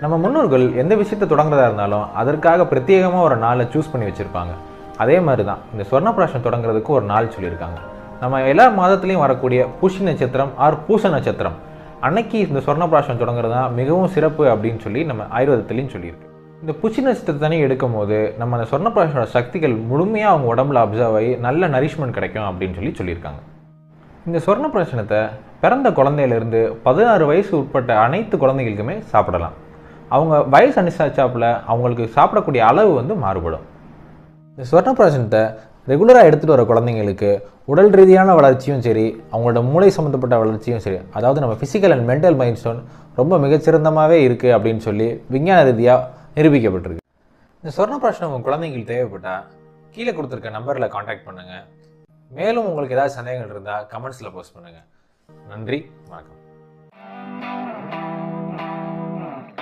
நம்ம முன்னோர்கள் எந்த விஷயத்தை தொடங்குறதா இருந்தாலும் அதற்காக பிரத்யேகமாக ஒரு நாளை சூஸ் பண்ணி வச்சுருப்பாங்க. அதே மாதிரி தான் இந்த சொர்ணப்பிராஷம் தொடங்குறதுக்கு ஒரு நாள் சொல்லியிருக்காங்க. நம்ம எல்லா மாதத்துலேயும் வரக்கூடிய புஷி நட்சத்திரம் ஆர் பூச நட்சத்திரம் அன்னைக்கு இந்த சொர்ணப்பிராஷம் தொடங்குறது தான் மிகவும் சிறப்பு அப்படின்னு சொல்லி நம்ம ஆயுர்வேதத்துலேயும் சொல்லியிருக்கு. இந்த புஷி நட்சத்திரத்தனி எடுக்கும் போது நம்ம அந்த சொர்ணப்பிராஷனோட சக்திகள் முழுமையாக அவங்க உடம்புல அப்சர்வ் ஆகி நல்ல நரிஷ்மெண்ட் கிடைக்கும் அப்படின்னு சொல்லியிருக்காங்க. இந்த சொர்ணப்பிராஷனத்தை பிறந்த குழந்தையிலேருந்து 16 வயசு உட்பட்ட அனைத்து குழந்தைகளுக்குமே சாப்பிடலாம். அவங்க வயசு அனுசரிச்சாப்புல அவங்களுக்கு சாப்பிடக்கூடிய அளவு மாறுபடும். இந்த சொர்ணப்பிராஷனத்தை ரெகுலராக எடுத்துகிட்டு வர குழந்தைங்களுக்கு உடல் ரீதியான வளர்ச்சியும் சரி, அவங்களோட மூளை சம்மந்தப்பட்ட வளர்ச்சியும் சரி, அதாவது நம்ம ஃபிசிக்கல் அண்ட் மென்டல் மைல்ஸ்டோன் ரொம்ப மிகச்சிறந்தமாகவே இருக்குது அப்படின்னு சொல்லி விஞ்ஞான ரீதியாக நிரூபிக்கப்பட்டிருக்கு. இந்த சொர்ணப்பிராஷனம் உங்கள் குழந்தைங்களுக்கு தேவைப்பட்டால் கீழே கொடுத்துருக்க நம்பரில் காண்டாக்ட் பண்ணுங்கள். மேலும் உங்களுக்கு ஏதாவது சந்தேகங்கள் இருந்தால் கமெண்ட்ஸில் போஸ்ட் பண்ணுங்கள். நன்றி, வணக்கம்.